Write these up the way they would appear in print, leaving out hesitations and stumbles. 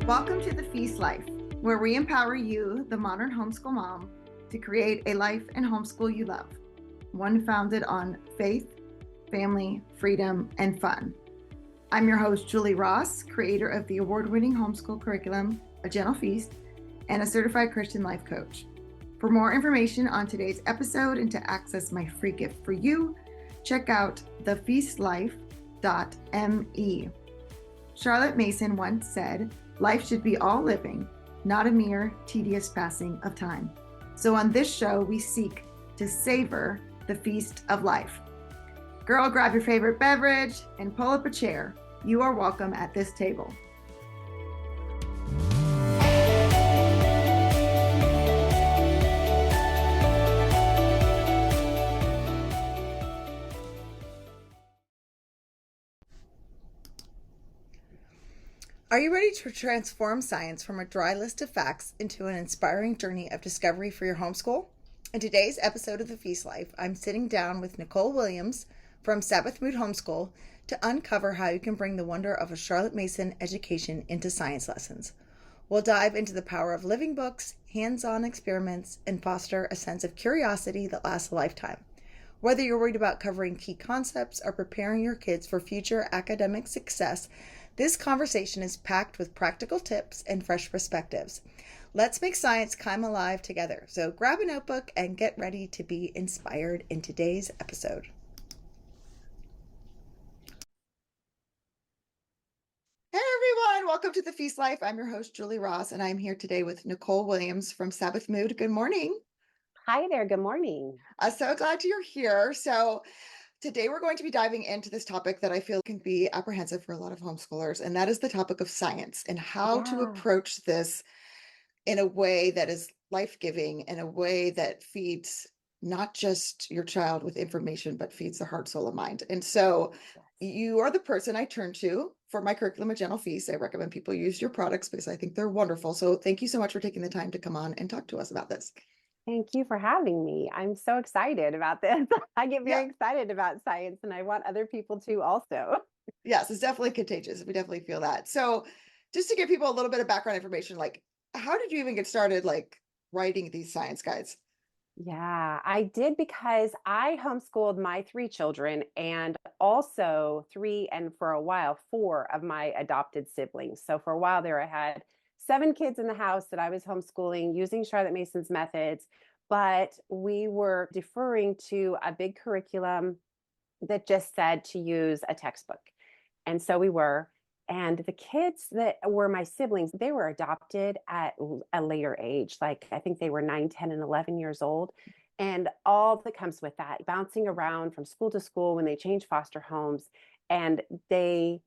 Welcome to the Feast Life, where we empower you, the modern homeschool mom, to create a life and homeschool you love, one founded on faith, family, freedom, and fun. I'm your host, Julie Ross, creator of the award-winning homeschool curriculum, A Gentle Feast, and a certified Christian life coach. For more information on today's episode and to access my free gift for you, check out thefeastlife.me. Charlotte Mason once said, "Life should be all living, not a mere tedious passing of time." So on this show, we seek to savor the feast of life. Girl, grab your favorite beverage and pull up a chair. You are welcome at this table. Are you ready to transform science from a dry list of facts into an inspiring journey of discovery for your homeschool? In today's episode of The Feast Life, I'm sitting down with Nicole Williams from Sabbath Homeschool to uncover how you can bring the wonder of a Charlotte Mason education into science lessons. We'll dive into the power of living books, hands-on experiments, and foster a sense of curiosity that lasts a lifetime. Whether you're worried about covering key concepts or preparing your kids for future academic success, this conversation is packed with practical tips and fresh perspectives. Let's make science come alive together. So grab a notebook and get ready to be inspired in today's episode. Hey everyone, welcome to The Feast Life. I'm your host, Julie Ross, and I'm here today with Nicole Williams from Sabbath Mood. Good morning. Hi there. Good morning. I'm so glad you're here. So today we're going to be diving into this topic that I feel can be apprehensive for a lot of homeschoolers, and that is the topic of science and how to approach this in a way that is life-giving, in a way that feeds not just your child with information, but feeds their heart, soul, and mind. And so you are the person I turn to for my curriculum, A Gentle Feast. I recommend people use your products because I think they're wonderful. So thank you so much for taking the time to come on and talk to us about this. Thank you for having me. I'm so excited about this. I get very excited about science, and I want other people to also. Yes, it's definitely contagious. We definitely feel that. So just to give people a little bit of background information, like how did you even get started like writing these science guides? Yeah, I did because I homeschooled my 3 children and also 3 and for a while 4 of my adopted siblings. So for a while there, I had 7 kids in the house that I was homeschooling using Charlotte Mason's methods, but we were deferring to a big curriculum that just said to use a textbook. And so we were. And the kids that were my siblings, they were adopted at a later age. Like I think they were 9, 10, and 11 years old. And all that comes with that, bouncing around from school to school when they changed foster homes. And they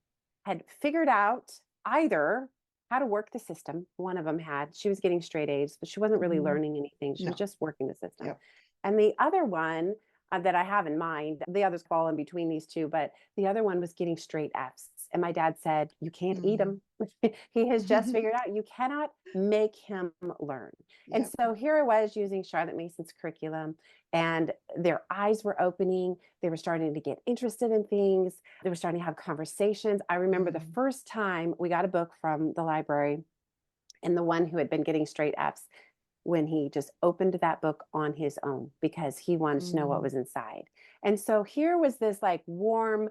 had figured out either how to work the system. One of them had, she was getting straight A's, but she wasn't really learning anything. She was just working the system. Yep. And the other one that I have in mind, the others fall in between these two, but the other one was getting straight F's. And my dad said, "You can't eat him." He has just figured out you cannot make him learn. And so here I was using Charlotte Mason's curriculum, and their eyes were opening. They were starting to get interested in things. They were starting to have conversations. I remember the first time we got a book from the library, and the one who had been getting straight F's, when he just opened that book on his own because he wanted to know what was inside. And so here was this like warm,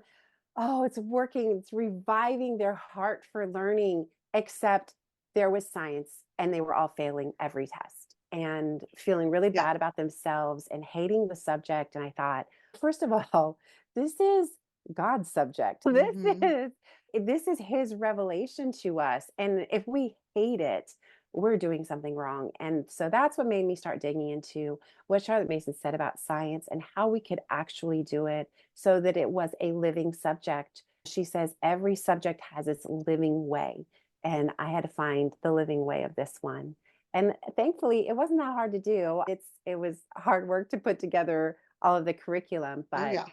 oh, it's working, it's reviving their heart for learning, except there was science and they were all failing every test and feeling really bad about themselves and hating the subject. And I thought, first of all, this is God's subject. This is his revelation to us. And if we hate it, we're doing something wrong. And so that's what made me start digging into what Charlotte Mason said about science and how we could actually do it so that it was a living subject. She says every subject has its living way. And I had to find the living way of this one. And thankfully, it wasn't that hard to do. It was hard work to put together all of the curriculum, but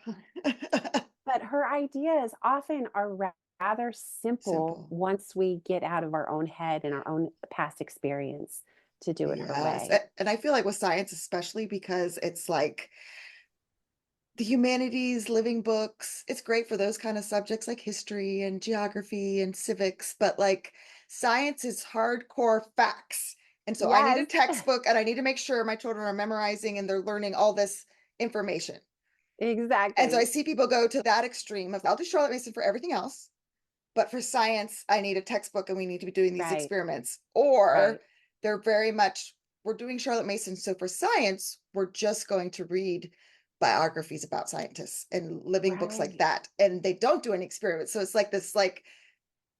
but her ideas often are rather simple once we get out of our own head and our own past experience to do it her way. And I feel like with science, especially because it's like the humanities, living books, it's great for those kind of subjects like history and geography and civics, but like science is hardcore facts. And so I need a Yes, textbook and I need to make sure my children are memorizing and they're learning all this information. And so I exactly. see people go to that extreme of I'll do Charlotte Mason for everything else, but for science, I need a textbook and we need to be doing these Right, experiments. Or right, they're very much, we're doing Charlotte Mason. So for science, we're just going to read biographies about scientists and living books like right. that. And they don't do any experiments. So it's like this like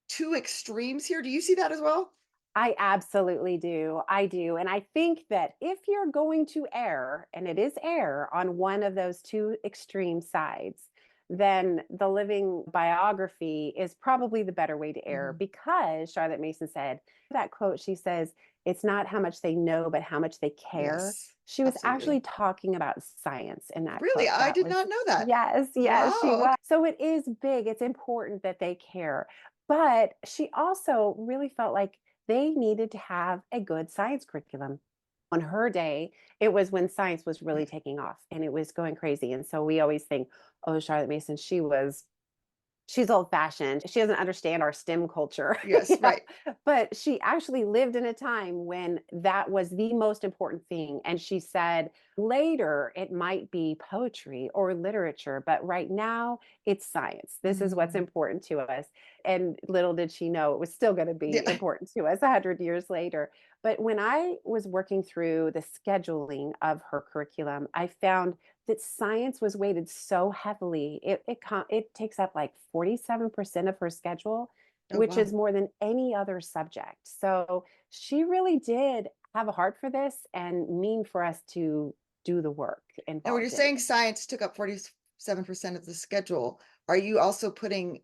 two extremes here. Do you see that as well? I absolutely do. I do. And I think that if you're going to err, and it is err on one of those two extreme sides, then the living biography is probably the better way to err Mhm. because Charlotte Mason said that quote, she says, it's not how much they know, but how much they care. Yes, She was actually absolutely. talking about science in that Really? quote. I That did was, not know that. yes, yes, she Wow. Okay. was. So it is big. It's important that they care. But she also really felt like they needed to have a good science curriculum. On her day, it was when science was really taking off and it was going crazy. And so we always think, oh, Charlotte Mason, she's old fashioned. She doesn't understand our STEM culture, Yes, right. but she actually lived in a time when that was the most important thing. And she said later it might be poetry or literature, but right now it's science. This is what's Mm. important to us. And little did she know it was still going to be Yeah. important to us 100 years later. But when I was working through the scheduling of her curriculum, I found that science was weighted so heavily. It takes up like 47% of her schedule, Oh, which wow. is more than any other subject. So she really did have a heart for this and mean for us to do the work And when you're involved in saying it. science took up 47% of the schedule, are you also putting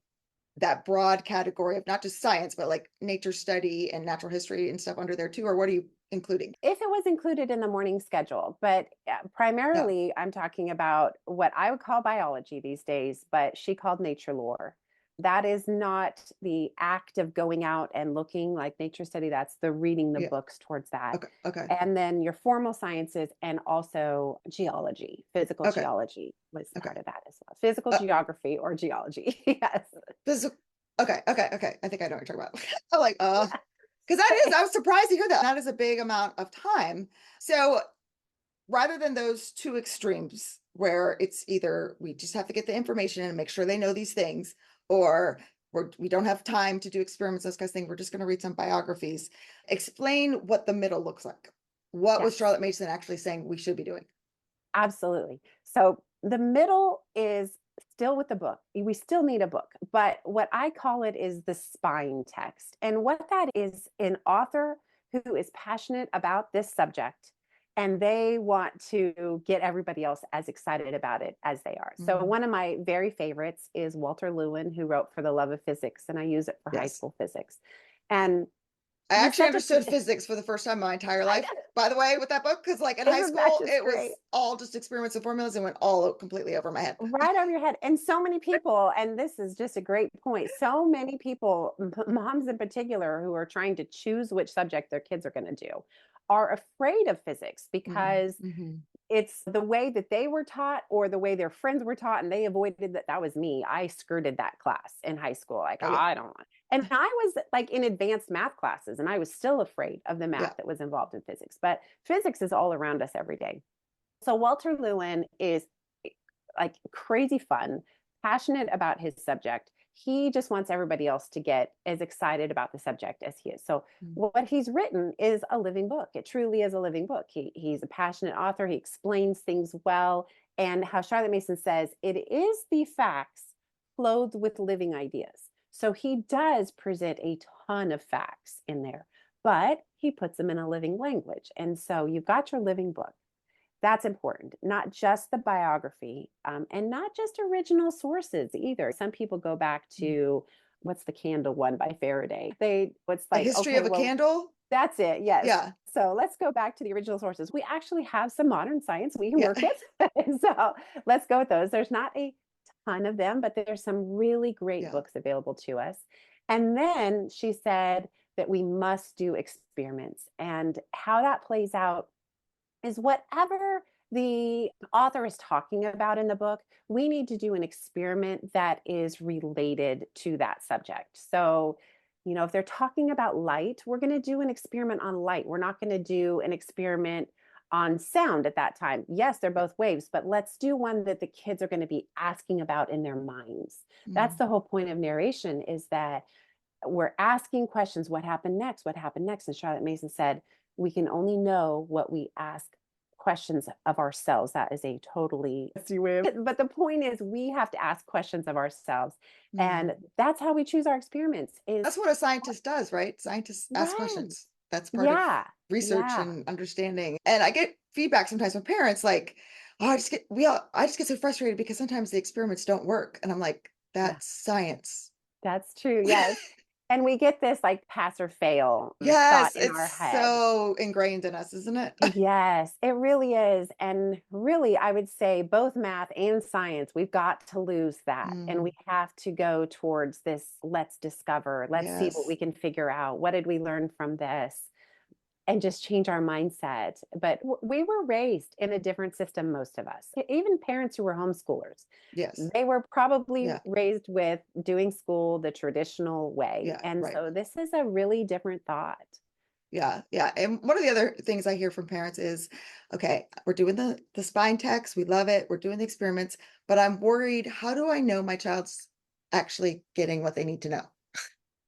that broad category of not just science, but like nature study and natural history and stuff under there too? Or what are you including? If it was included in the morning schedule, but No. primarily I'm talking about what I would call biology these days, but she called nature lore. That is not the act of going out and looking like nature study, that's the reading the Yeah. books towards that. Okay. Okay. And then your formal sciences and also geology, physical Okay. geology was Okay. part of that as well. Physical Uh, geography or geology. Yes. physical. Okay. Okay. Okay. I think I know what you're talking about. I'm like, Yeah. because I was surprised to hear that. That is a big amount of time. So rather than those two extremes where it's either we just have to get the information and make sure they know these things, or we don't have time to do experiments, those kinds of things, we're just going to read some biographies. Explain what the middle looks like. What was Yes. Charlotte Mason actually saying we should be doing? Absolutely. So the middle is still with the book. We still need a book, but what I call it is the spine text. And what that is an author who is passionate about this subject and they want to get everybody else as excited about it as they are. So Mm, one of my very favorites is Walter Lewin, who wrote For the Love of Physics, and I use it for high yes. school physics. And I he's actually such a understood physics for the first time in my entire I life, by the way, with that book, because like in high isn't that school, just it great? was all just experiments and formulas and went all completely over my head. Right over your head. And so many people, and this is just a great point. So many people, moms in particular, who are trying to choose which subject their kids are going to do, are afraid of physics Mm, because mhm. it's the way that they were taught or the way their friends were taught, and they avoided that. That was me. I skirted that class in high school. Like, Oh yeah, I don't want. And I was like in advanced math classes, and I was still afraid of the yeah. math that was involved in physics. But physics is all around us every day. So Walter Lewin is like crazy fun, passionate about his subject. He just wants everybody else to get as excited about the subject as he is. So Mm. what he's written is a living book. It truly is a living book. He's a passionate author. He explains things well. And how Charlotte Mason says, it is the facts clothed with living ideas. So he does present a ton of facts in there, but he puts them in a living language. And so you've got your living book. That's important, not just the biography and not just original sources either. Some people go back Mm. to what's the candle one by Faraday? It's A like, history okay, of a well, candle? that's it. Yes. Yeah, So let's go back to the original sources. We actually have some modern science we can yeah, work with. So let's go with those. There's not a ton of them, but there's some really great yeah. books available to us. And then she said that we must do experiments and how that plays out is whatever the author is talking about in the book, we need to do an experiment that is related to that subject. So If they're talking about light, we're going to do an experiment on light. We're not going to do an experiment on sound at that time. Yes, they're both waves, but let's do one that the kids are going to be asking about in their minds. That's the whole point of narration, is that we're asking questions. What happened next? What happened next? And Charlotte Mason said, we can only know what we ask questions of ourselves. That is a totally, but the point is we have to ask questions of ourselves. And that's how we choose our experiments. That's what a scientist does, right? Scientists ask Right. questions. That's part of Yeah. research Yeah. and understanding. And I get feedback sometimes from parents like, oh, I just get so frustrated because sometimes the experiments don't work. And I'm like, Yeah. that's science. That's true. Yes. And we get this like pass or fail thought Yes, in it's our head. so ingrained in us, isn't it? Yes, it really is. And really, I would say both math and science, we've got to lose that. And we have to go towards this, let's discover, let's see what we Yes. can figure out. What did we learn from this? And just change our mindset. But we were raised in a different system, most of us, even parents who were homeschoolers. Yes. They were probably Yeah. raised with doing school the traditional way. Yeah. And Right. so this is a really different thought. Yeah, yeah. And one of the other things I hear from parents is, okay, we're doing the spine text, we love it, we're doing the experiments, but I'm worried, how do I know my child's actually getting what they need to know?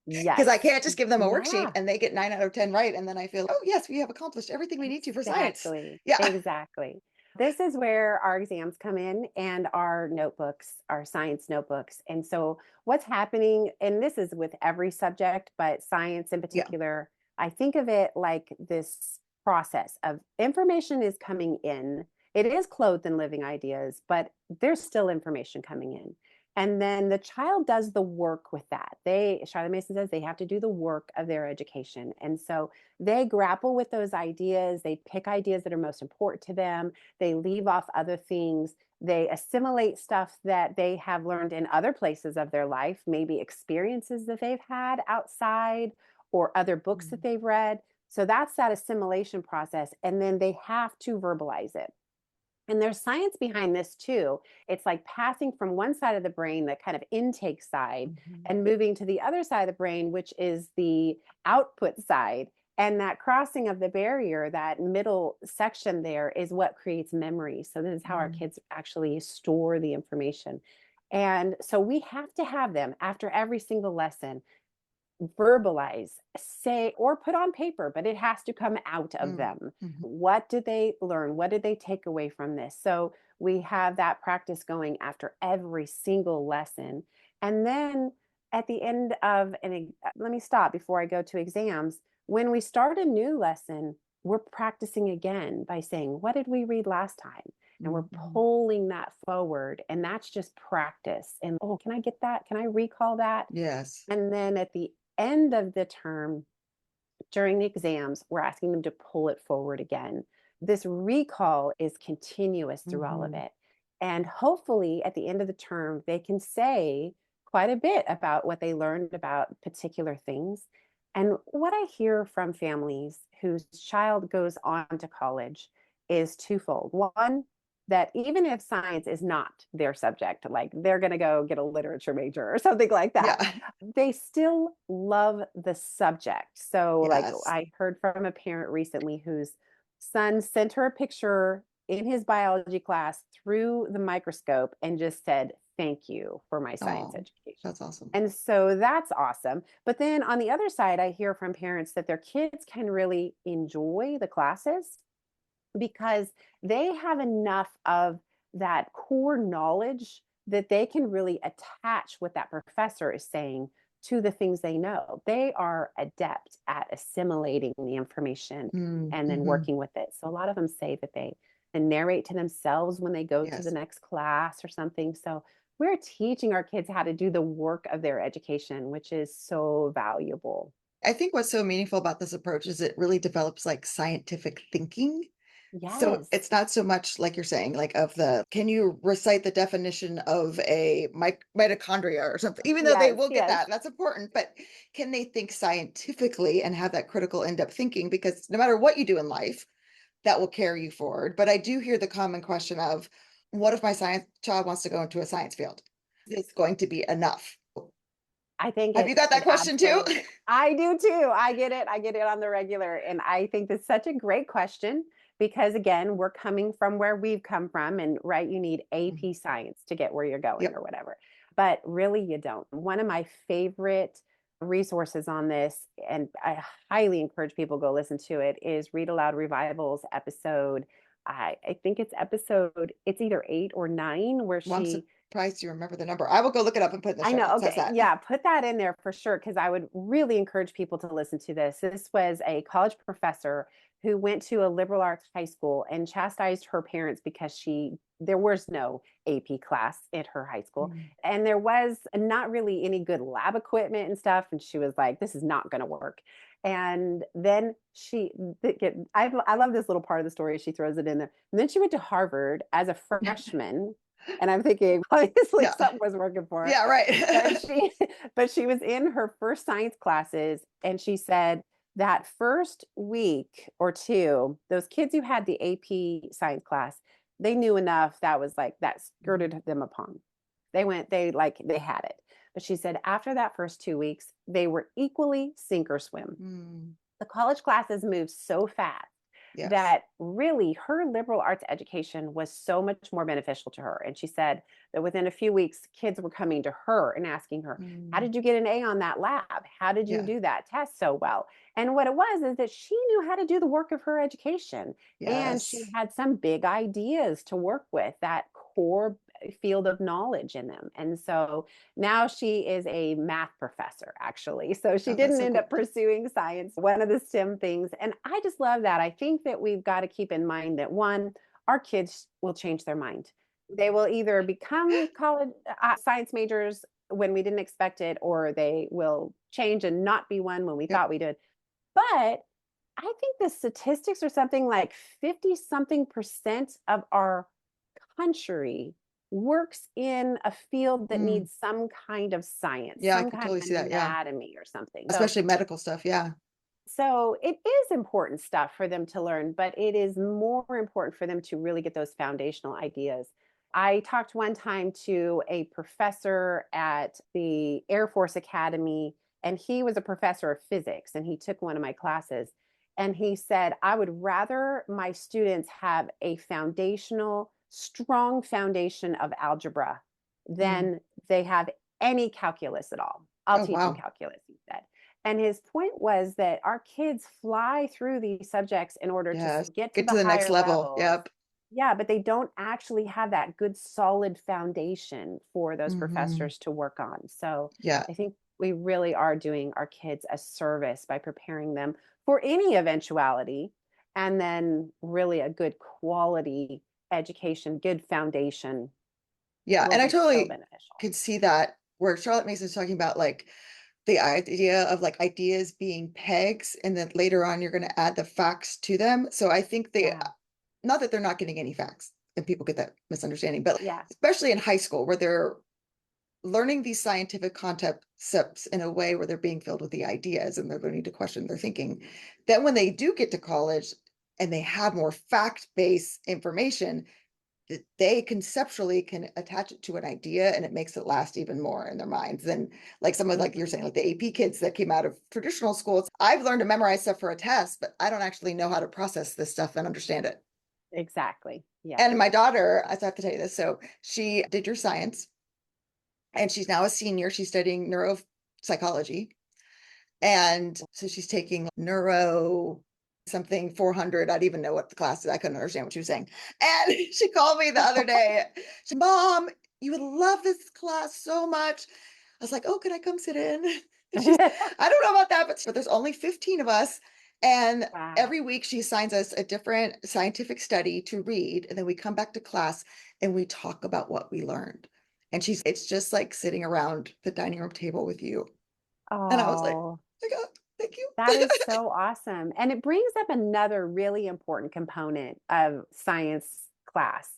Because I Yes. can't just give them a worksheet Yeah. and they get 9 out of 10 right, and then I feel, oh yes, we have accomplished everything we need to for science. Exactly. Yeah. Exactly. This is where our exams come in and our notebooks, our science notebooks. And so, what's happening, and this is with every subject, but science in Yeah. particular, I think of it like this process of information is coming in. It is clothed in living ideas, but there's still information coming in. And then the child does the work with that. Charlotte Mason says they have to do the work of their education. And so they grapple with those ideas. They pick ideas that are most important to them. They leave off other things. They assimilate stuff that they have learned in other places of their life, maybe experiences that they've had outside or other books that Mhm. they've read. So that's that assimilation process. And then they have to verbalize it. And there's science behind this too. It's like passing from one side of the brain, the kind of intake side, Mhm. and moving to the other side of the brain, which is the output side. And that crossing of the barrier, that middle section there, is what creates memory. So, this is how our Mhm. kids actually store the information. And so, we have to have them after every single lesson verbalize, say, or put on paper, but it has to come out of Mhm. them. Mhm. What did they learn? What did they take away from this? So we have that practice going after every single lesson. And then at the end of let me stop before I go to exams. When we start a new lesson, we're practicing again by saying, what did we read last time? And we're Mhm. pulling that forward. And that's just practice. And oh, can I get that? Can I recall that? Yes. And then at the end of the term, during the exams, we're asking them to pull it forward again. This recall is continuous through all of Mhm. it. And hopefully, at the end of the term, they can say quite a bit about what they learned about particular things. And what I hear from families whose child goes on to college is twofold. One, that even if science is not their subject, like they're going to go get a literature major or something like that, Yeah. they still love the subject. So, like, Yes. I heard from a parent recently whose son sent her a picture in his biology class through the microscope and just said, "Thank you for my science Oh, education." that's awesome. And so that's awesome. But then on the other side, I hear from parents that their kids can really enjoy the classes because they have enough of that core knowledge that they can really attach what that professor is saying to the things they know. They are adept at assimilating the information and then Mm-hmm. working with it. So a lot of them say that they narrate to themselves when they go to the Yes. next class or something. So we're teaching our kids how to do the work of their education, which is so valuable. I think what's so meaningful about this approach is it really develops like scientific thinking. So Yes. it's not so much like you're saying, like of the, can you recite the definition of a mitochondria or something, even though they Yes. will get Yes. that, that's important, but can they think scientifically and have that critical in-depth thinking? Because no matter what you do in life, that will carry you forward. But I do hear the common question of, what if my science child wants to go into a science field? Is going to be enough? I think Have you it's got that an question too? absolute, I do too. I get it. I get it on the regular. And I think that's such a great question because again, we're coming from where we've come from and right, you need AP science to get where you're going Yep. or whatever. But really you don't. One of my favorite resources on this, and I highly encourage people go listen to it, is Read Aloud Revival's episode. I think it's either 8 or 9 where Well, I'm she surprised you remember the number. I will go look it up and put in the I show know. notes. How's Okay. that? Yeah. Put that in there for sure. Cause I would really encourage people to listen to this. This was a college professor who went to a liberal arts high school and chastised her parents because there was no AP class at her high school. Mm. And there was not really any good lab equipment and stuff. And she was like, this is not going to work. And then I love this little part of the story. She throws it in there. And then she went to Harvard as a freshman. And I'm thinking, obviously, Yeah. something was working for her. Yeah, But right. she was in her first science classes, and she said that first week or two, those kids who had the AP science class, they knew enough that was like that skirted them upon. They had it. But she said after that first 2 weeks, they were equally sink or swim. Mm. The college classes moved so fast Yes. that really her liberal arts education was so much more beneficial to her. And she said that within a few weeks, kids were coming to her and asking her, how Mm. did you get an A on that lab? How did you Yeah. do that test so well? And what it was is that she knew how to do the work of her education. And she Yes. had some big ideas to work with that core field of knowledge in them. And so now she is a math professor, actually. So she Oh, that's didn't so end cool. up pursuing science, one of the STEM things. And I just love that. I think that we've got to keep in mind that one, our kids will change their mind. They will either become college science majors when we didn't expect it, or they will change and not be one when we Yep. thought we did. But I think the statistics are something like 50 something percent of our country works in a field that Mm. needs some kind of science, Yeah, I some could kind totally of see that. Yeah. anatomy or something. Especially medical stuff. Yeah. So it is important stuff for them to learn, but it is more important for them to really get those foundational ideas. I talked one time to a professor at the Air Force Academy, and he was a professor of physics, and he took one of my classes. And he said, I would rather my students have a strong foundation of algebra Mm. than they have any calculus at all. I'll Oh, teach them wow. calculus, he said. And his point was that our kids fly through these subjects in order to Yes. get to Get the to the next higher level. levels. Yep. Yeah, but they don't actually have that good solid foundation for those Hmm. professors to work on. So Yeah. I think we really are doing our kids a service by preparing them for any eventuality and then really a good quality education, good foundation Yeah. will And I be so totally beneficial. could see that where Charlotte Mason's talking about like the idea of like ideas being pegs and then later on you're going to add the facts to them. So I think Yeah. not that they're not getting any facts and people get that misunderstanding, but Yeah. especially in high school where they're learning these scientific concepts in a way where they're being filled with the ideas and they're learning to question their thinking. Then when they do get to college and they have more fact-based information, that they conceptually can attach it to an idea and it makes it last even more in their minds than like some of like you're Mhm. saying, like the AP kids that came out of traditional schools. I've learned to memorize stuff for a test, but I don't actually know how to process this stuff and understand it. Exactly. Yes. And my daughter, I have to tell you this. So she did your science and she's now a senior. She's studying neuropsychology. And so she's taking neuro something 400. I'd even know what the class is. I couldn't understand what she was saying. And she called me the other day. She said, Mom, you would love this class so much. I was like, oh, could I come sit in? And she's, I don't know about that, but there's only 15 of us. And Wow. every week she assigns us a different scientific study to read. And then we come back to class and we talk about what we learned. And it's just like sitting around the dining room table with you. And I was like, Oh, oh my God, thank you. that is so awesome. And it brings up another really important component of science class,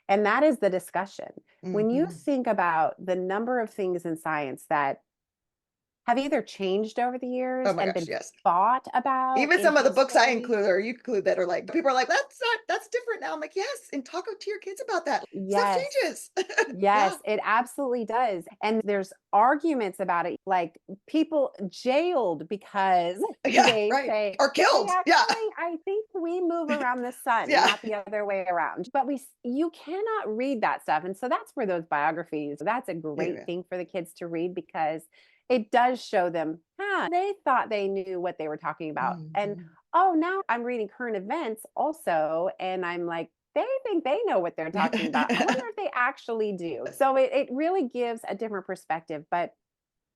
and that is the discussion. When you Hmm. think about the number of things in science that have either changed over the Oh years my and gosh, been yes. thought about Even in some of the books I history. include or you include that are like, people are like, that's different now. I'm like, yes, and talk to your kids about that. Stuff Yes. changes. Yeah. Yes, it absolutely does. And there's arguments about it, like people jailed because Yeah, they right. say, Or hey, killed. Yeah. actually, I think we move around the sun, Yeah. not the other way around. But you cannot read that stuff. And so that's where those biographies, that's a Yeah. great Yeah. thing for the kids to read because it does show them, they thought they knew what they were talking about. And Mhm. oh, now I'm reading current events also. And I'm like, they think they know what they're talking about. I wonder if they actually do. So it really gives a different perspective. But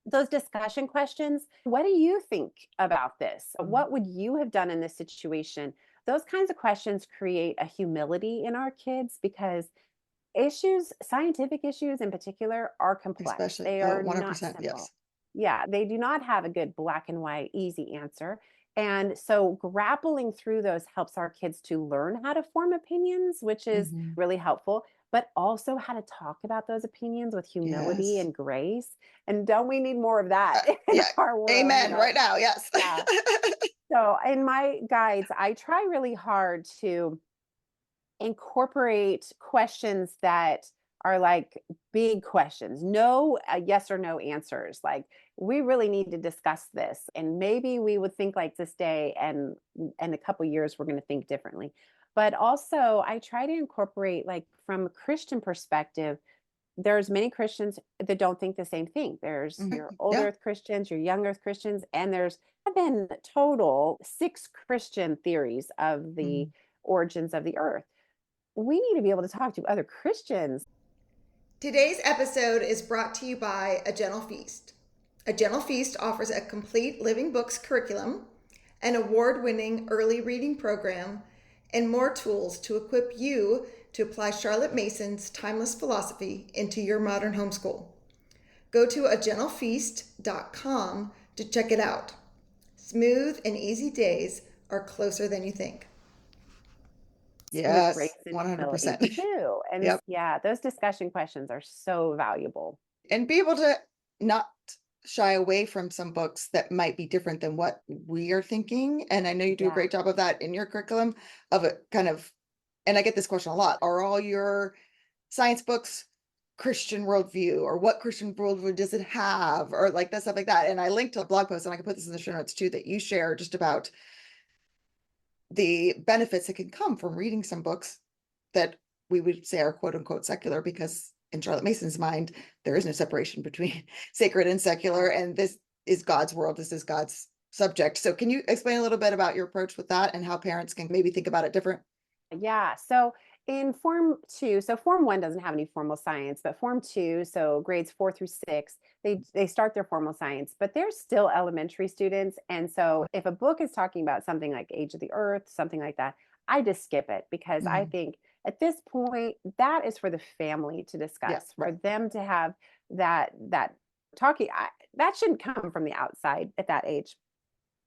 those discussion questions, what do you think about this? What would you have done in this situation? Those kinds of questions create a humility in our kids because scientific issues in particular, are complex. Especially, They oh, are not 100%. simple. Yes. Yeah, they do not have a good black and white, easy answer. And so grappling through those helps our kids to learn how to form opinions, which is Mhm. really helpful, but also how to talk about those opinions with humility Yes. and grace. And don't we need more of that in Yeah. our world, Amen. Right now. Yes. Yeah. So in my guides, I try really hard to incorporate questions that are like big questions, no yes or no answers. Like, we really need to discuss this, and maybe we would think like this day, and in a couple years we're going to think differently. But also, I try to incorporate, like, from a Christian perspective, there's many Christians that don't think the same thing. There's Mhm. your old Yeah. earth Christians, your young earth Christians, and there's been total 6 Christian theories of the Mhm. origins of the earth. We need to be able to talk to other Christians. Today's episode is brought to you by A Gentle Feast. A Gentle Feast offers a complete living books curriculum, an award winning early reading program, and more tools to equip you to apply Charlotte Mason's timeless philosophy into your modern homeschool. Go to agentlefeast.com to check it out. Smooth and easy days are closer than you think. With Yes, grace and humility 100%. too. And Yep. yeah, those discussion questions are so valuable. And be able to not shy away from some books that might be different than what we are thinking. And I know you do a Yeah. great job of that in your curriculum of it kind of, and I get this question a lot. Are all your science books Christian worldview, or what Christian worldview does it have, or like that stuff like that? And I linked to a blog post, and I can put this in the show notes too, that you share just about the benefits that can come from reading some books that we would say are quote unquote secular, because in Charlotte Mason's mind, there is no separation between sacred and secular, Right. and this is God's world, this is God's subject. So can you explain a little bit about your approach with that and how parents can maybe think about it different? Yeah. So in Form 2, so Form 1 doesn't have any formal science, but Form 2, so grades 4 through 6, they start their formal science, but they're still elementary students. And so if a book is talking about something like Age of the Earth, something like that, I just skip it because I Mhm. think at this point that is for the family to Yeah, discuss, for right. them to have that talking. That shouldn't come from the outside at that age.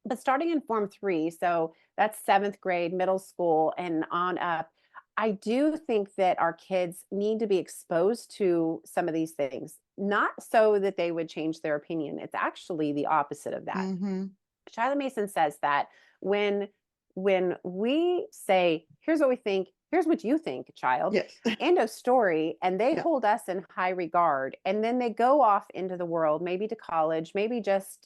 But starting in Form 3, so that's seventh grade, middle school, and on up, I do think that our kids need to be exposed to some of these things, not so that they would change their opinion. It's actually the opposite of that. Mm-hmm. Charlotte Mason says that when we say, here's what we think, here's what you think, child, Yes. end of story, and they Yeah. hold us in high regard, and then they go off into the world, maybe to college, maybe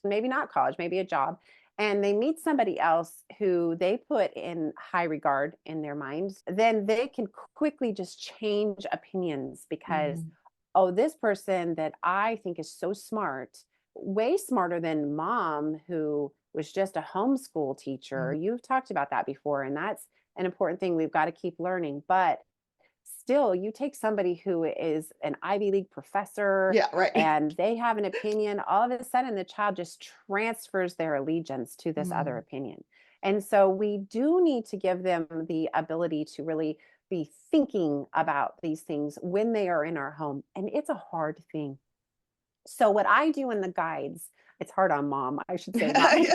not college, maybe a job, and they meet somebody else who they put in high regard in their minds, then they can quickly just change opinions because, Mhm. oh, this person that I think is so smart, way smarter than mom, who was just a homeschool teacher. Mhm. You've talked about that before, and that's an important thing we've got to keep learning. But still, you take somebody who is an Ivy League professor Yeah, right. and they have an opinion, all of a sudden the child just transfers their allegiance to this other Mm. opinion. And so we do need to give them the ability to really be thinking about these things when they are in our home. And it's a hard thing. So what I do in the guides, it's hard on mom, I should say, not me.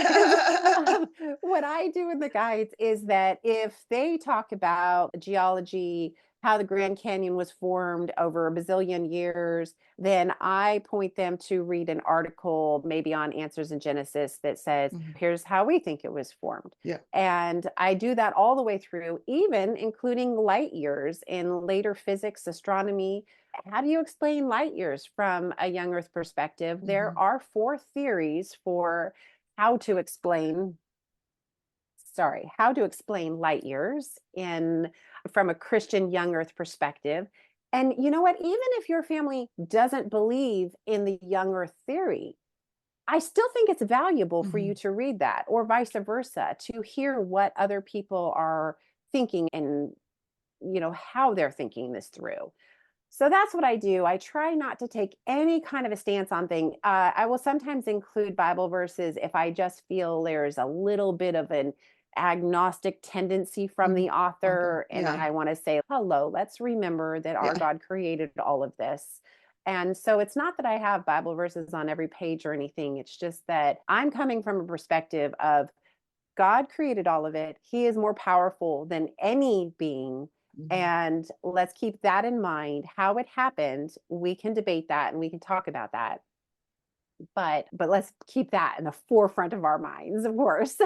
What I do in the guides is that if they talk about geology, how the Grand Canyon was formed over a bazillion years, then I point them to read an article maybe on Answers in Genesis that says, Mhm. here's how we think it was formed. Yeah. And I do that all the way through, even including light years in later physics, astronomy. How do you explain light years from a young Earth perspective? There Mhm. are four theories for how to explain how to explain light years in from a Christian young earth perspective. And you know what? Even if your family doesn't believe in the young earth theory, I still think it's valuable for you Mhm. to read that, or vice versa, to hear what other people are thinking and how they're thinking this through. So that's what I do. I try not to take any kind of a stance on thing. I will sometimes include Bible verses if I just feel there's a little bit of an agnostic tendency from Mhm. the Author. author. And Yeah. I want to say, hello, let's remember that our Yeah. God created all of this. And so it's not that I have Bible verses on every page or anything. It's just that I'm coming from a perspective of God created all of it. He is more powerful than any being. Mhm. And let's keep that in mind. How it happened, we can debate that and we can talk about that. But let's keep that in the forefront of our minds, of course.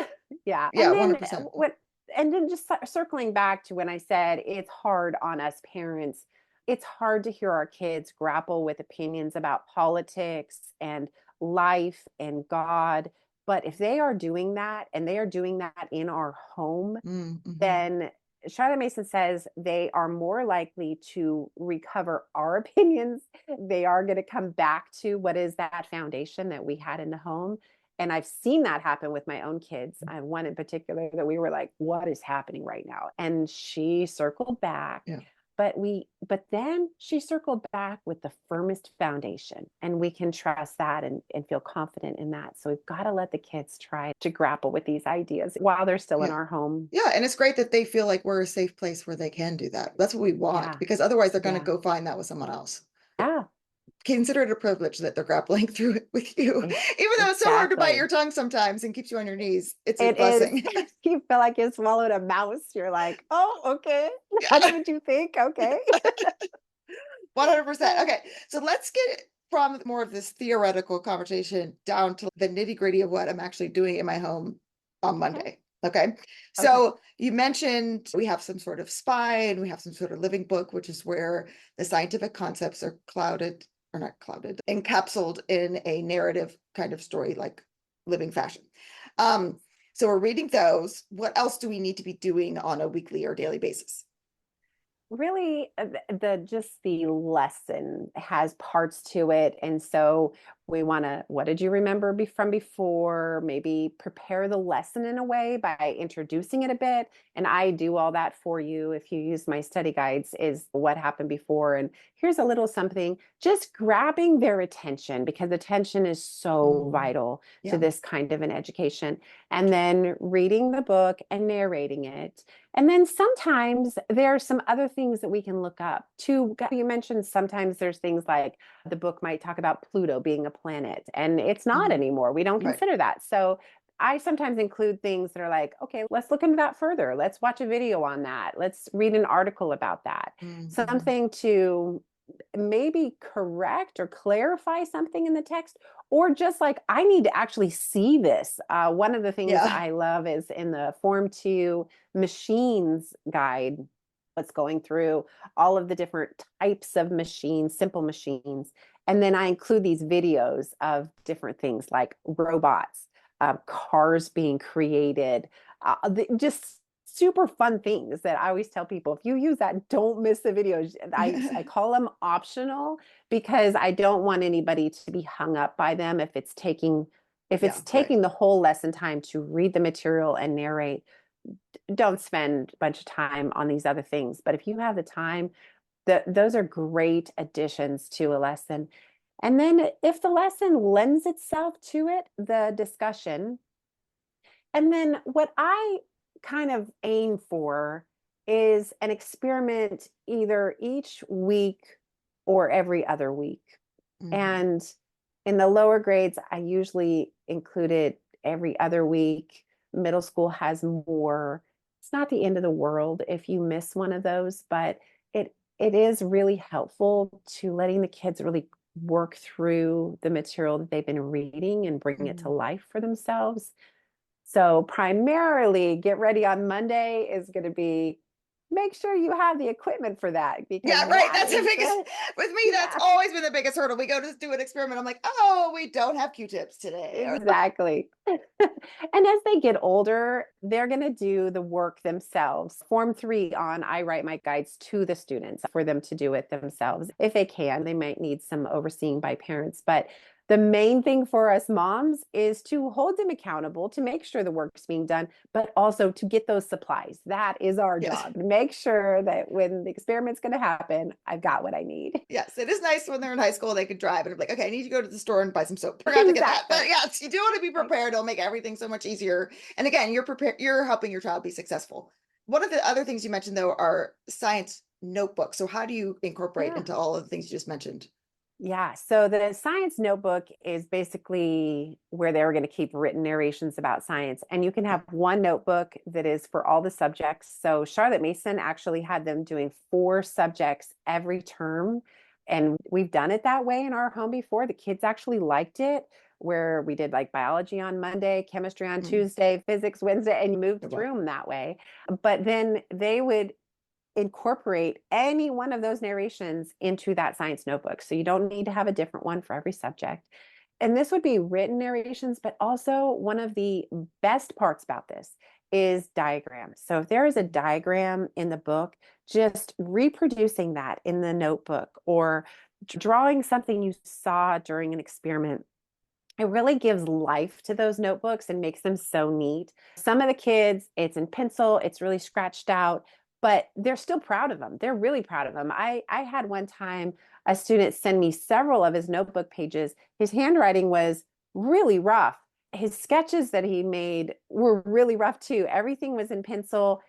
Yeah. Yeah, 100%. And then just circling back to when I said it's hard on us parents, it's hard to hear our kids grapple with opinions about politics and life and God. But if they are doing that and they are doing that in our home, Mhm. then Charlotte Mason says they are more likely to recover our opinions. They are going to come back to what is that foundation that we had in the home. And I've seen that happen with my own kids. I have one in particular that we were like, what is happening right now? And she circled back, Yeah. but then she circled back with the firmest foundation, and we can trust that and feel confident in that. So we've got to let the kids try to grapple with these ideas while they're still in Yeah. our home. Yeah, and it's great that they feel like we're a safe place where they can do that. That's what we want, Yeah. because otherwise they're gonna Yeah. go find that with someone else. Yeah. Consider it a privilege that they're grappling through it with you. Even though it's so hard to bite Exactly. your tongue sometimes and keeps you on your knees, it's a It is. blessing. You feel like you swallowed a mouse. You're like, oh, okay. That's Yeah, what you think. Okay. 100%. Okay, so let's get from more of this theoretical conversation down to the nitty-gritty of what I'm actually doing in my home on Okay. Monday. Okay, Okay. so you mentioned we have some sort of spine, we have some sort of living book, which is where the scientific concepts are clouded, or not clouded, encapsulated in a narrative kind of story like living fashion. Um, so we're reading those. What else do we need to be doing on a weekly or daily basis? Really, the just the lesson has parts to it, and so we want to, what did you remember from before? Maybe prepare the lesson in a way by introducing it a bit, and I do all that for you. If you use my study guides, is what happened before, and here's a little something, just grabbing their attention, because attention is so Mhm. vital to Yeah. this kind of an education. And then reading the book and narrating it. And then sometimes there are some other things that we can look up too. You mentioned sometimes there's things like the book might talk about Pluto being a planet, and it's not Mhm. anymore. We don't Right. consider that. So I sometimes include things that are like, okay, let's look into that further. Let's watch a video on that. Let's read an article about that. Mhm. Something to maybe correct or clarify something in the text, or just like, I need to actually see this. One of the things Yeah. I love is in the Form 2 machines guide, what's going through all of the different types of machines, simple machines. And then I include these videos of different things like robots, cars being created, just super fun things that I always tell people, if you use that, don't miss the videos. I call them optional because I don't want anybody to be hung up by them if Yeah, it's right. taking the whole lesson time to read the material and narrate. Don't spend a bunch of time on these other things. But if you have the time, those are great additions to a lesson. And then if the lesson lends itself to it, the discussion, and then what I kind of aim for is an experiment either each week or every other week. Mhm. And in the lower grades, I usually include it every other week. Middle school has more. It's not the end of the world if you miss one of those, but It is really helpful to letting the kids really work through the material that they've been reading and bring it to Mhm. life for themselves. So primarily, get ready on Monday is going to be make sure you have the equipment for that because Yeah, right. that That's the is biggest, the with me, that's yeah. always been the biggest hurdle. We go to do an experiment. I'm like, oh, we don't have Q-tips today. Or Exactly. And as they get older, they're going to do the work themselves. Form 3 on I write my guides to the students for them to do it themselves. If they can, they might need some overseeing by parents. But the main thing for us moms is to hold them accountable to make sure the work's being done, but also to get those supplies. That is our yes. job, to make sure that when the experiment's going to happen, I've got what I need. Yes, it is nice when they're in high school, they could drive and I'm like, okay, I need to go to the store and buy some soap. Forgot to get that. But Exactly. yes, you do want to be prepared. It'll make everything so much easier. And again, you're prepared, you're helping your child be successful. One of the other things you mentioned though are science notebooks. So how do you incorporate Yeah. into all of the things you just mentioned? Yeah, so the science notebook is basically where they're going to keep written narrations about science. And you can have one notebook that is for all the subjects. So Charlotte Mason actually had them doing 4 subjects every term. And we've done it that way in our home before. The kids actually liked it, where we did like biology on Monday, chemistry on Mm. Tuesday, physics Wednesday, and you moved Oh, through wow. them that way. But then they would incorporate any one of those narrations into that science notebook. So you don't need to have a different one for every subject. And this would be written narrations, but also one of the best parts about this is diagrams. So if there is a diagram in the book, just reproducing that in the notebook or drawing something you saw during an experiment, it really gives life to those notebooks and makes them so neat. Some of the kids, it's in pencil, it's really scratched out, but they're still proud of them. They're really proud of them. I had one time a student send me several of his notebook pages. His handwriting was really rough. His sketches that he made were really rough too. Everything was in pencil,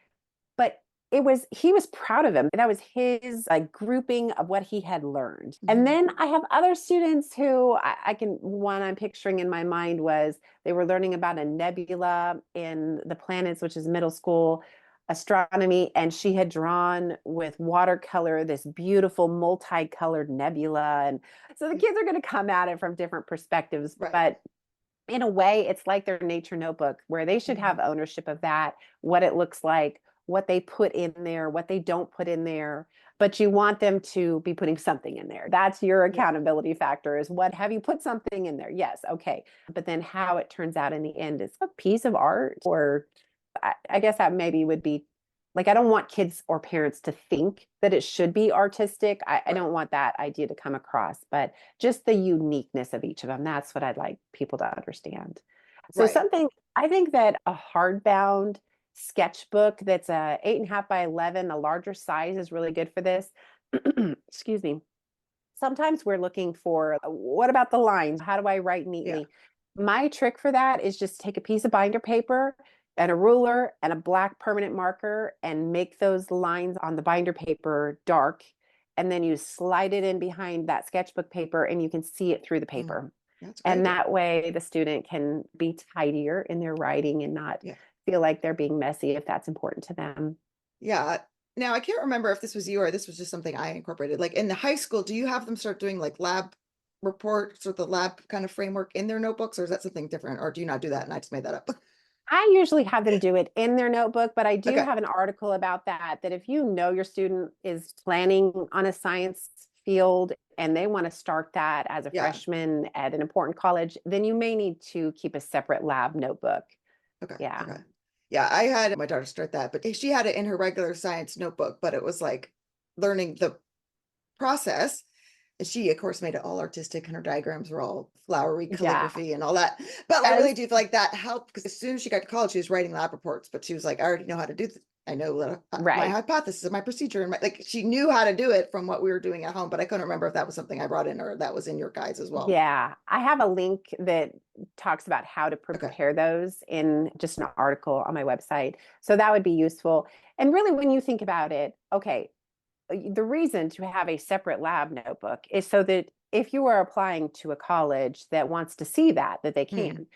but he was proud of him. That was his like grouping of what he had learned. And Mhm. then I have other students who I can, one I'm picturing in my mind was they were learning about a nebula in the planets, which is middle school astronomy. And she had drawn with watercolor this beautiful multicolored nebula. And so the kids are going to come at it from different perspectives, Right. but in a way, it's like their nature notebook where they should Mhm. have ownership of that, what it looks like, what they put in there, what they don't put in there. But you want them to be putting something in there. That's your Yeah. accountability factor is what have you put something in there? Yes, okay. But then how it turns out in the end is a piece of art, or I guess that maybe would be like, I don't want kids or parents to think that it should be artistic. I Right. don't want that idea to come across, but just the uniqueness of each of them. That's what I'd like people to understand. So Right. something I think that a hardbound sketchbook that's a 8.5 by 11, a larger size is really good for this. Excuse me. Sometimes we're looking for what about the lines? How do I write Yeah. neatly? My trick for that is just take a piece of binder paper and a ruler and a black permanent marker and make those lines on the binder paper dark. And then you slide it in behind that sketchbook paper and you can see it through the Mm. paper. That's And great. that way the student can be tidier in their writing and not Yeah. feel like they're being messy if that's important to them. Yeah. Now I can't remember if this was you or this was just something I incorporated. Like in the high school, do you have them start doing like lab reports or the lab kind of framework in their notebooks, or is that something different? Or do you not do that? And I just made that up. I usually have them do it in their notebook, but I do Okay. have an article about that, that if you know your student is planning on a science field and they want to start that as a Yeah. freshman at an important college, then you may need to keep a separate lab notebook. Okay. Yeah. Okay. Yeah, I had my daughter start that, but she had it in her regular science notebook, but it was like learning the process. And she, of course, made it all artistic and her diagrams were all flowery Yeah. calligraphy and all that. But I really Yes. do feel like that helped because as soon as she got to college, she was writing lab reports, but she was like, I already know how to do this. I know my Right. hypothesis and my procedure and like she knew how to do it from what we were doing at home, but I couldn't remember if that was something I brought in or that was in your guides as well. Yeah. I have a link that talks about how to Okay. prepare those in just an article on my website. So that would be useful. And really, when you think about it, okay, the reason to have a separate lab notebook is so that if you are applying to a college that wants to see that they Hmm. can.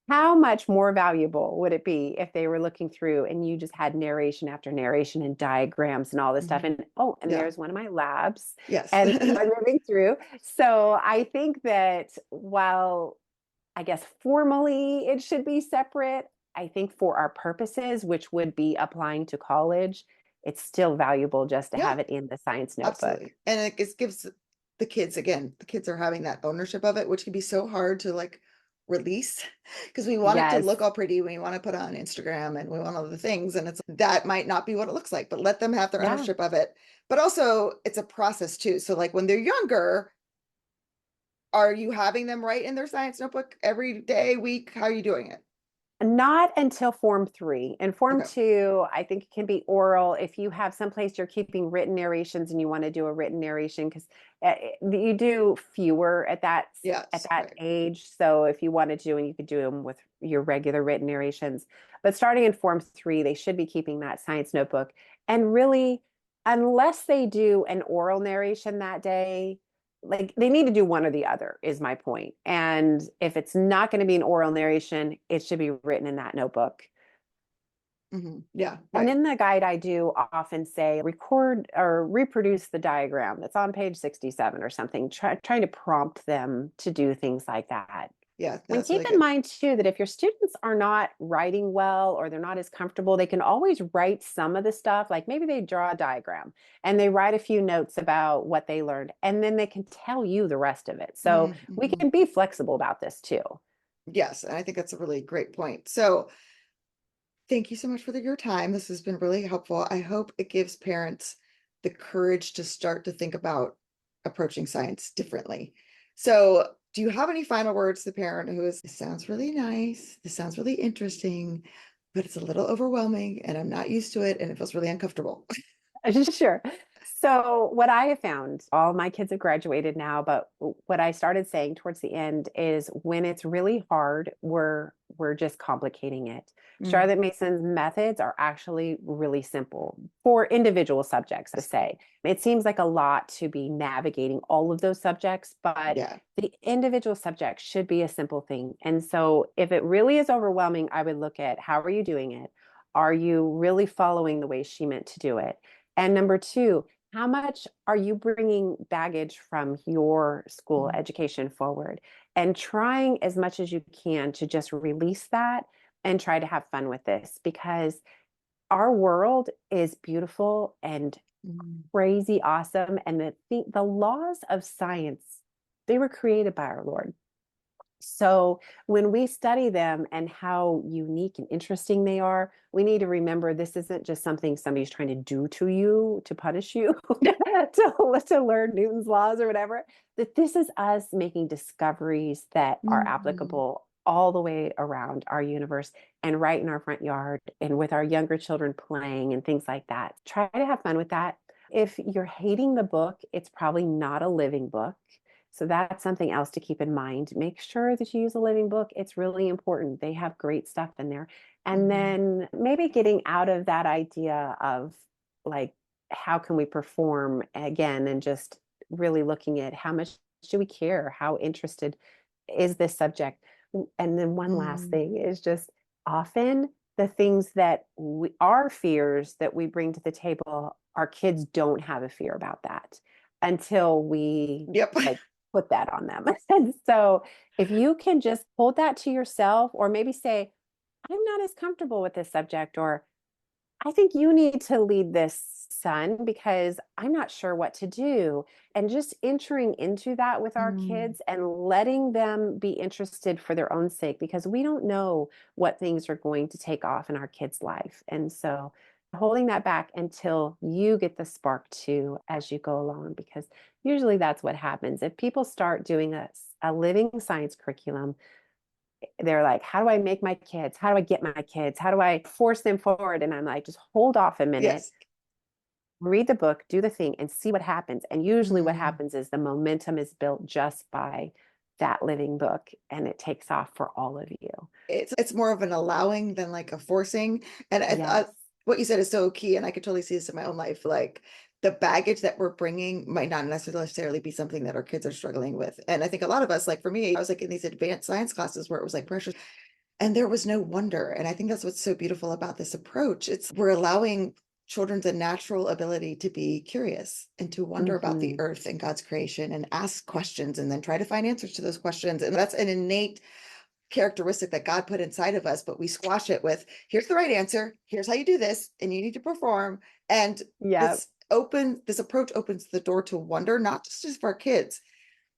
how much more valuable would it be if they were looking through and you just had narration after narration and diagrams and all this stuff? Mhm. And oh, and Yeah. there's one of my labs, Yes. and I'm moving through. So I think that while I guess formally it should be separate, I think for our purposes, which would be applying to college, it's still valuable just to Yeah, have it in the science notebook. absolutely. And it just gives the kids, again, the kids are having that ownership of it, which can be so hard to like release because we want it to Yes. look all pretty. We want to put on Instagram and we want all the things. And it's that might not be what it looks like, but let them have their Yeah. ownership of it. But also it's a process too. So like when they're younger, are you having them write in their science notebook every day, week? How are you doing it? Not until Form 3. And Form Okay. 2, I think it can be oral. If you have someplace you're keeping written narrations and you want to do a written narration, because you do fewer at Yes. that Right. age. So if you wanted to, and you could do them with your regular written narrations. But starting in Form 3, they should be keeping that science notebook. And really, unless they do an oral narration that day, like they need to do one or the other is my point. And if it's not going to be an oral narration, it should be written in that notebook. Yeah. And Right. in the guide, I do often say record or reproduce the diagram that's on page 67 or something, trying to prompt them to do things like that. Yeah. And That's keep really in good. mind too that if your students are not writing well or they're not as comfortable, they can always write some of the stuff. Like maybe they draw a diagram and they write a few notes about what they learned, and then they can tell you the rest of it. So we Mm-hmm. can be flexible about this too. Yes. And I think that's a really great point. So thank you so much for your time. This has been really helpful. I hope it gives parents the courage to start to think about approaching science differently. So, do you have any final words to the parent who is, this sounds really nice, this sounds really interesting, but it's a little overwhelming and I'm not used to it and it feels really uncomfortable? Sure. So, what I have found, all my kids have graduated now, but what I started saying towards the end is when it's really hard, we're just complicating it. Mm, Charlotte Mason's methods are actually really simple for individual subjects, to say. It seems like a lot to be navigating all of those subjects, but yeah. the individual subject should be a simple thing. And so, if it really is overwhelming, I would look at how are you doing it? Are you really following the way she meant to do it? And number two, how much are you bringing baggage from your school Mm, education forward? And trying as much as you can to just release that and try to have fun with this, because our world is beautiful and mm, crazy awesome. And the laws of science, they were created by our Lord. So when we study them and how unique and interesting they are, we need to remember this isn't just something somebody's trying to do to you to punish you to learn Newton's laws or whatever. That this is us making discoveries that are mm, applicable all the way around our universe and right in our front yard and with our younger children playing and things like that. Try to have fun with that. If you're hating the book, it's probably not a living book. So that's something else to keep in mind. Make sure that you use a living book. It's really important. They have great stuff in there. And mm, then maybe getting out of that idea of like, how can we perform again, and just really looking at how much do we care? How interested is this subject? And then one last mm. thing is just often the things that our fears that we bring to the table, our kids don't have a fear about that until we Yep. like put that on them. And so if you can just hold that to yourself, or maybe say, I'm not as comfortable with this subject, or I think you need to lead this, son, because I'm not sure what to do. And just entering into that with our Mm, kids and letting them be interested for their own sake, because we don't know what things are going to take off in our kids' life. And so holding that back until you get the spark too as you go along, because usually that's what happens. If people start doing a living science curriculum, they're like, how do I make my kids? How do I get my kids? How do I force them forward? And I'm like, just hold off a minute, yes. read the book, do the thing, and see what happens. And usually what Mm. happens is the momentum is built just by that living book, and it takes off for all of you. It's more of an allowing than like a forcing. And Yes. what you said is so key, and I could totally see this in my own life. Like the baggage that we're bringing might not necessarily be something that our kids are struggling with. And I think a lot of us, like for me, I was like in these advanced science classes where it was like pressure. And there was no wonder. And I think that's what's so beautiful about this approach. We're allowing children the natural ability to be curious and to wonder about the Hmm. earth and God's creation and ask questions and then try to find answers to those questions. And that's an innate characteristic that God put inside of us, but we squash it with, here's the right answer, here's how you do this, and you need to perform. And Yep. this approach opens the door to wonder, not just for our kids,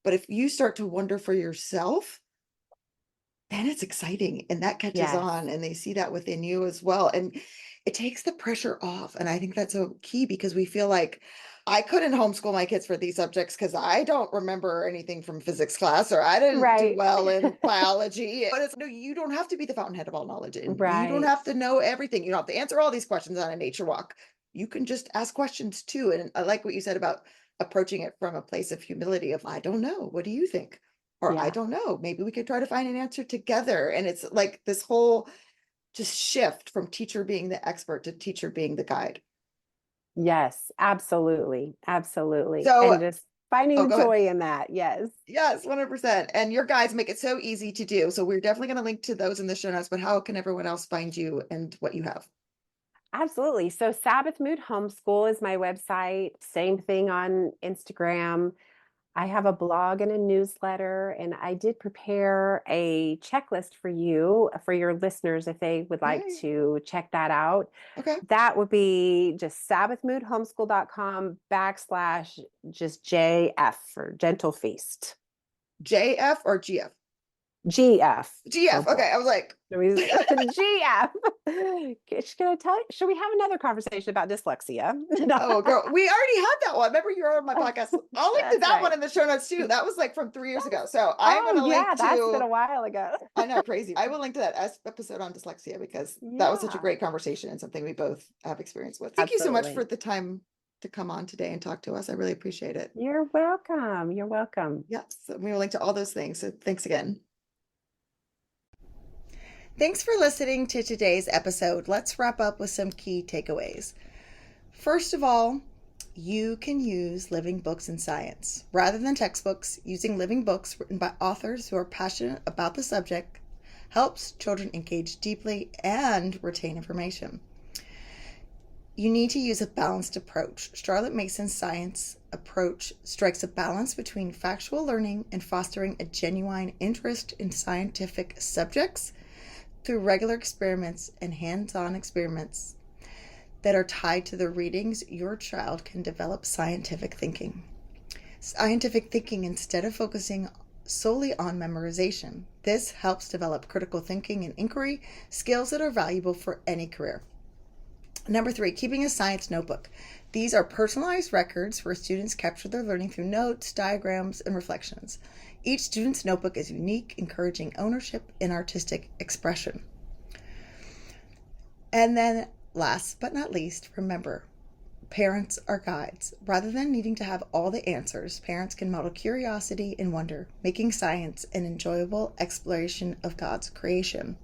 but if you start to wonder for yourself, then it's exciting and that catches Yes. on and they see that within you as well. And it takes the pressure off. And I think that's so key because we feel like I couldn't homeschool my kids for these subjects because I don't remember anything from physics class or I didn't do Right. well in biology. But it's no, you don't have to be the fountainhead of all knowledge and you don't Right. have to know everything. You don't have to answer all these questions on a nature walk. You can just ask questions too. And I like what you said about approaching it from a place of humility of, I don't know. What do you think? Or I Yeah. don't know, maybe we could try to find an answer together. And it's like this whole just shift from teacher being the expert to teacher being the guide. Yes, absolutely. Absolutely. So, And just finding oh, the go ahead. joy in that. Yes. Yes, 100%. And your guides make it so easy to do. So we're definitely going to link to those in the show notes, but how can everyone else find you and what you have? Absolutely. So Sabbath Mood Homeschool is my website. Same thing on Instagram. I have a blog and a newsletter, and I did prepare a checklist for you, for your listeners, if they would like Yay. to check that out. Okay. That would be just sabbathmoodhomeschool.com/ just JF for Gentle Feast. JF or GF? GF. Oh GF. boy. Okay. I was like, GF. Should we have another conversation about dyslexia? oh, girl, we already had that one. Remember, you were on my podcast. I'll link to That's that one right. in the show notes too. That was like from 3 years ago. So I'm going Oh to yeah, link that's been to, a while ago. I know, crazy. I will link to that episode on dyslexia because that was such a Yeah, great conversation and something we both have experience with. Thank you so much for absolutely. the time to come on today and talk to us. I really appreciate it. You're welcome. You're welcome. Yes, so we will link to all those things. So thanks again. Thanks for listening to today's episode. Let's wrap up with some key takeaways. First of all, you can use living books in science. Rather than textbooks, using living books written by authors who are passionate about the subject helps children engage deeply and retain information. You need to use a balanced approach. Charlotte Mason's science approach strikes a balance between factual learning and fostering a genuine interest in scientific subjects through regular experiments and hands-on experiments that are tied to the readings. Your child can develop scientific thinking. Scientific thinking instead of focusing solely on memorization. This helps develop critical thinking and inquiry, skills that are valuable for any career. Number 3, keeping a science notebook. These are personalized records where students capture their learning through notes, diagrams, and reflections. Each student's notebook is unique, encouraging ownership and artistic expression. And then last but not least, remember, parents are guides. Rather than needing to have all the answers, parents can model curiosity and wonder, making science an enjoyable exploration of God's creation.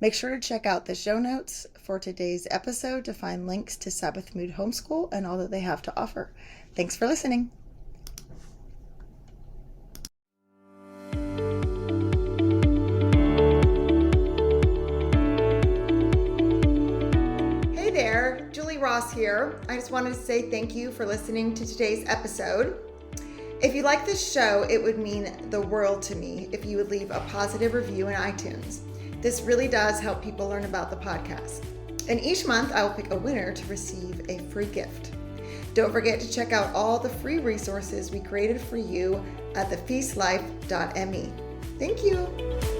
Make sure to check out the show notes for today's episode to find links to Sabbath Mood Homeschool and all that they have to offer. Thanks for listening. Hey there, Julie Ross here. I just wanted to say thank you for listening to today's episode. If you like this show, it would mean the world to me if you would leave a positive review in iTunes. This really does help people learn about the podcast. And each month I will pick a winner to receive a free gift. Don't forget to check out all the free resources we created for you at thefeastlife.me. Thank you.